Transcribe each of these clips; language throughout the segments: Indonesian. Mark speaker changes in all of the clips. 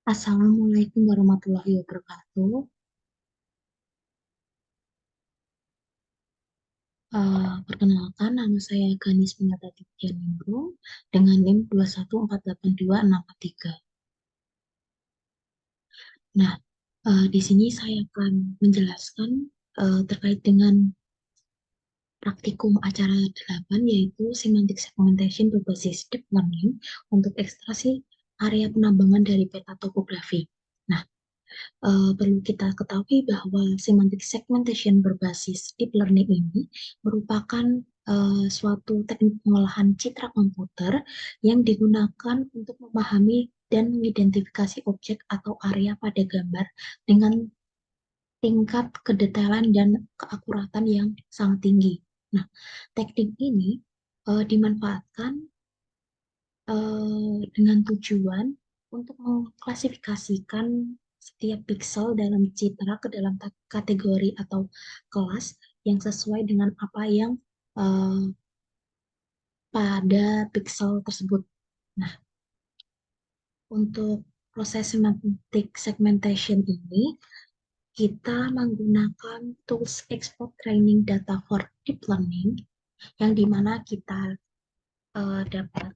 Speaker 1: Assalamualaikum warahmatullahi wabarakatuh. Perkenalkan, nama saya Ganis Pinata Ningrum dengan NIM 2148263. Nah, di sini saya akan menjelaskan terkait dengan praktikum acara 8, yaitu Semantic Segmentation berbasis Deep Learning untuk ekstraksi area penambangan dari peta topografi. Nah, perlu kita ketahui bahwa semantic segmentation berbasis deep learning ini merupakan suatu teknik pengolahan citra komputer yang digunakan untuk memahami dan mengidentifikasi objek atau area pada gambar dengan tingkat kedetailan dan keakuratan yang sangat tinggi. Nah, teknik ini dimanfaatkan dengan tujuan untuk mengklasifikasikan setiap pixel dalam citra ke dalam kategori atau kelas yang sesuai dengan apa yang eh, pada pixel tersebut. Nah, untuk proses semantic segmentation ini, kita menggunakan tools export training data for deep learning, yang dimana kita dapat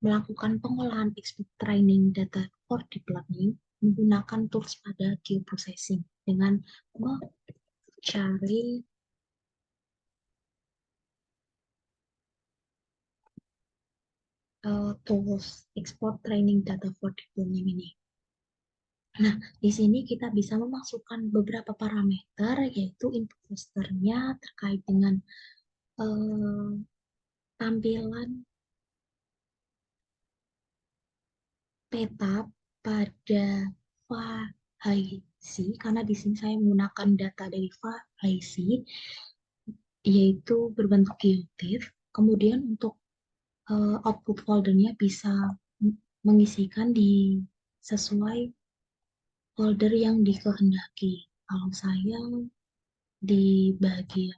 Speaker 1: melakukan pengolahan expert training data for deep learning menggunakan tools pada geoprocessing dengan mencari tools export training data for deep learning ini. Nah, di sini kita bisa memasukkan beberapa parameter, yaitu input rasternya terkait dengan uh, tampilan peta pada FAHIC, karena di sini saya menggunakan data dari FAHIC, yaitu berbentuk geotiff. Kemudian untuk output foldernya bisa mengisikan di sesuai folder yang dikehendaki. Kalau saya di bagian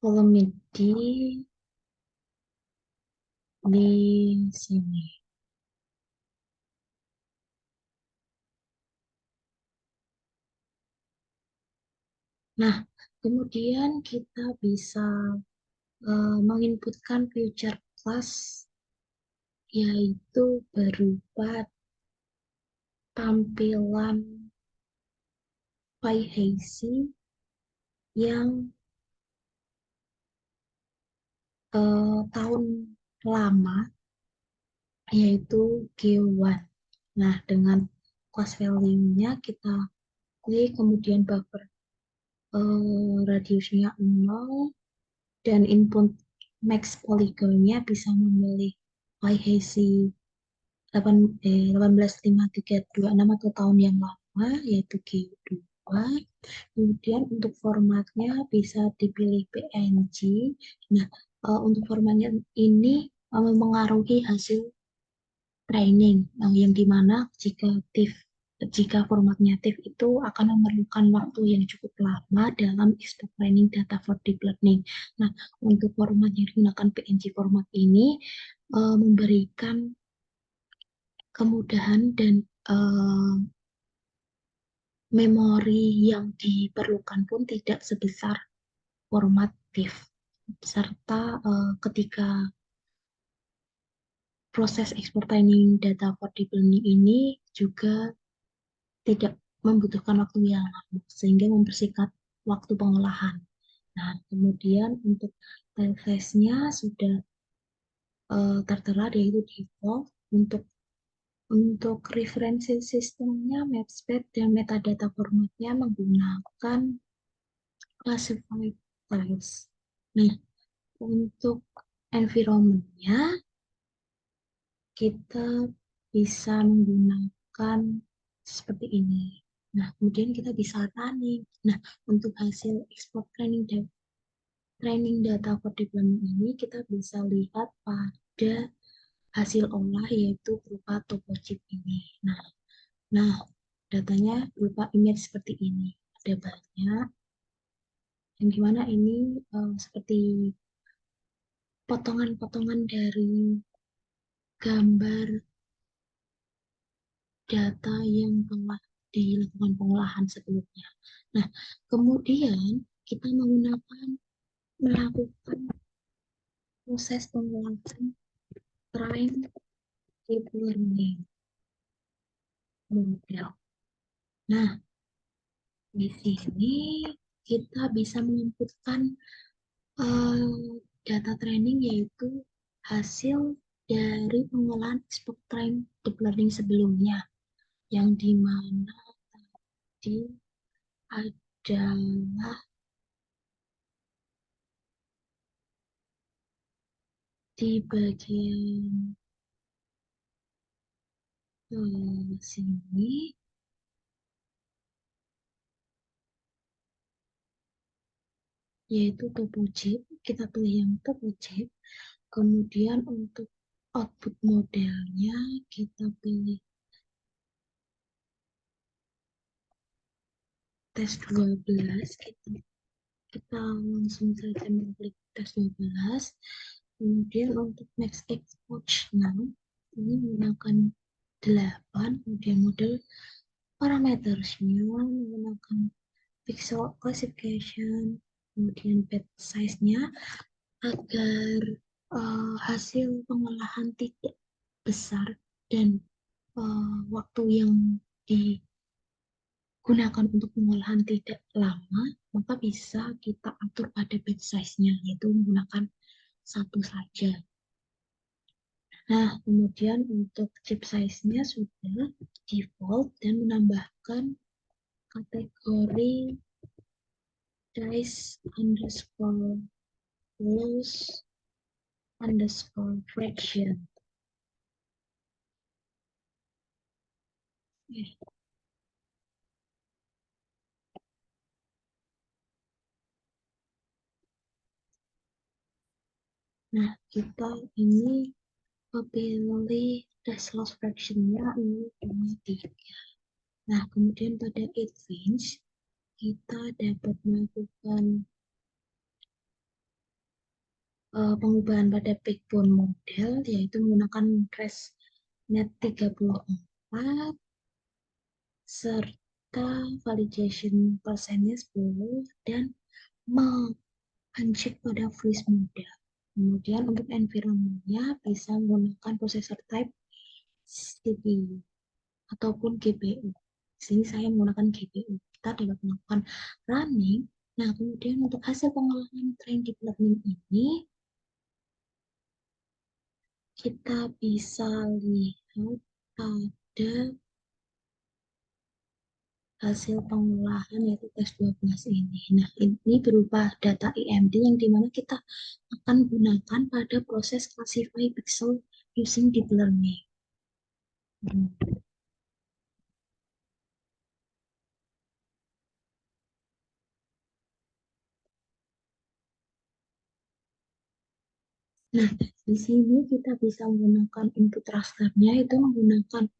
Speaker 1: kolom di sini. Nah, kemudian kita bisa menginputkan future class, yaitu berupa tampilan PyHazy yang tahun lama, yaitu G1. Nah, dengan class value-nya kita klik, kemudian buffer radiusnya 0, dan input max polygonnya bisa memilih PyHazy 18526 atau tahun yang lama, yaitu G2. Kemudian untuk formatnya bisa dipilih PNG. Nah, untuk formatnya ini mengaruhi hasil training, yang dimana jika formatnya TIFF itu akan memerlukan waktu yang cukup lama dalam expert training data for deep learning. Nah, untuk format yang digunakan PNG format ini memberikan kemudahan dan memori yang diperlukan pun tidak sebesar format TIFF. Serta ketika proses export training data for deep learning ini juga tidak membutuhkan waktu yang lama, sehingga mempersingkat waktu pengolahan. Nah, kemudian untuk file size-nya sudah tertera, yaitu default. Untuk referensi sistemnya, Mapspec dan metadata formatnya menggunakan classified files. Nah, untuk environment-nya, kita bisa menggunakan seperti ini. Nah, kemudian kita bisa running. Nah, untuk hasil export training data for deep learning ini, kita bisa lihat pada hasil olah, yaitu berupa topochip ini. Nah, datanya berupa image seperti ini. Ada banyak, yang gimana ini seperti potongan-potongan dari gambar data yang telah dilakukan pengolahan sebelumnya. Nah, kemudian kita melakukan proses pengolahan train deep learning model. Nah, di sini kita bisa menginputkan data training, yaitu hasil dari pengolahan expert train deep learning sebelumnya, yang dimana tadi adalah di bagian sini, yaitu TopoChip. Kita pilih yang TopoChip. Kemudian untuk output modelnya kita pilih tes 12. Kita langsung saja mengklik tes 12. Kemudian untuk max exposure now, ini menggunakan 8. Kemudian model parametersnya menggunakan pixel classification, kemudian bit size-nya agar hasil pengolahan tidak besar dan waktu yang digunakan untuk pengolahan tidak lama, maka bisa kita atur pada batch size-nya, yaitu menggunakan satu saja. Nah, kemudian untuk chip size-nya sudah default dan menambahkan kategori dice underscore loss underscore fraction. Nah, kita ini pilih dash loss fraction-nya ini 3. Nah, kemudian pada advanced kita dapat melakukan pengubahan pada backbone model, yaitu menggunakan ResNet 34 serta validation persennya 10 dan uncheck pada freeze model. Kemudian untuk environment-nya bisa menggunakan processor type CPU ataupun GPU. Di sini saya menggunakan GPU. Kita dapat melakukan running. Nah, kemudian untuk hasil pengolahan train deep learning ini, kita bisa lihat pada hasil pengolahan, yaitu tes 12 ini. Nah, ini berupa data EMD yang dimana kita akan gunakan pada proses classify pixel using deep learning. Nah, di sini kita bisa menggunakan input rasternya, itu menggunakan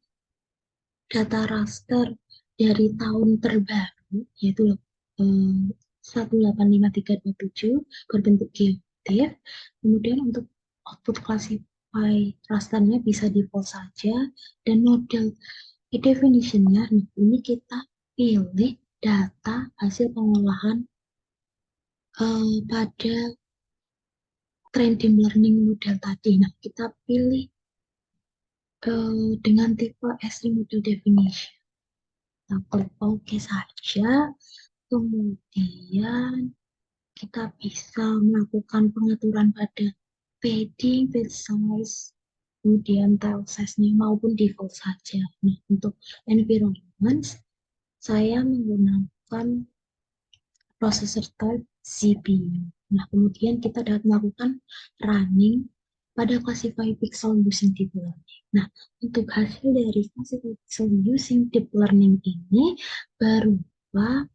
Speaker 1: data raster dari tahun terbaru, yaitu 185327 berbentuk GeoTIFF. Kemudian untuk output classify rasternya bisa default saja, dan model definition-nya, nah, ini kita pilih data hasil pengolahan pada train deep learning model tadi. Nah, kita pilih dengan tipe S3 model definition. Nah, klik OK saja. Kemudian kita bisa melakukan pengaturan pada padding, page size, kemudian tile size-nya maupun default saja. Nah, untuk environment, saya menggunakan processor type CPU. Nah, kemudian kita dapat melakukan running pada classify pixel using deep learning. Nah, untuk hasil dari classify pixel using deep learning ini berupa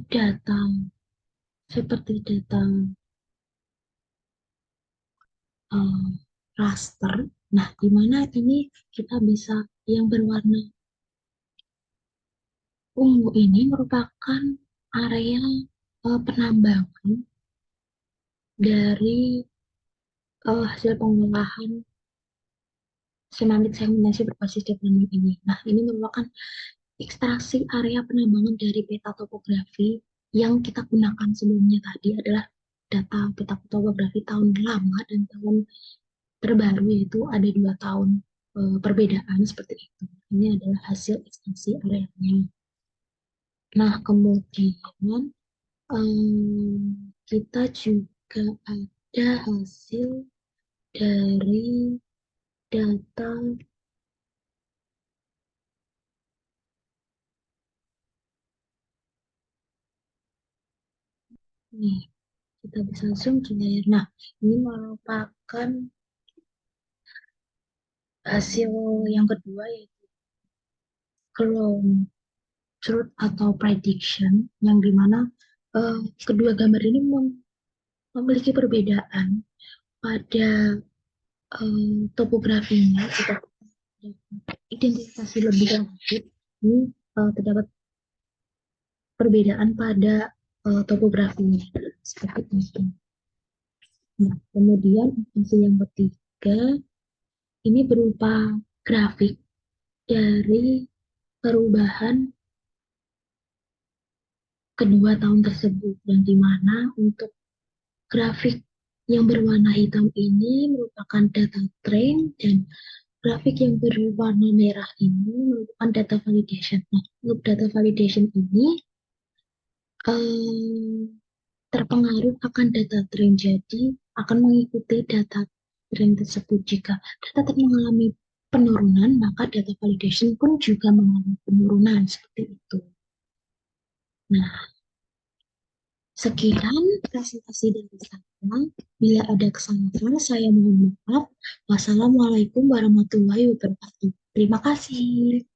Speaker 1: data seperti data uh, raster. Nah, di mana ini kita bisa yang berwarna ungu ini merupakan area penambangan dari hasil pengolahan semantik segmentasi berbasis deep learning ini. Nah, ini merupakan ekstraksi area penambangan dari peta topografi yang kita gunakan sebelumnya tadi adalah data peta topografi tahun lama dan tahun terbaru, yaitu ada 2 tahun perbedaan seperti itu. Ini adalah hasil ekstraksi areanya. Nah, kemudian kita juga ada hasil dari data. Nih, kita bisa zoom ke layar. Nah, ini merupakan hasil yang kedua, yaitu clone truth atau prediction, yang dimana kedua gambar ini memiliki perbedaan pada topografinya. Jika identifikasi lebih lanjut, ini terdapat perbedaan pada topografinya seperti itu. Nah, kemudian hasil yang ketiga ini berupa grafik dari perubahan kedua tahun tersebut, dan di mana untuk grafik yang berwarna hitam ini merupakan data train dan grafik yang berwarna merah ini merupakan data validation. Nah, untuk data validation ini eh, terpengaruh akan data train, jadi akan mengikuti data train tersebut. Jika data train mengalami penurunan, maka data validation pun juga mengalami penurunan seperti itu. Nah, sekian presentasi dari saya. Bila ada kesalahan, saya mohon maaf. Wassalamualaikum warahmatullahi wabarakatuh. Terima kasih.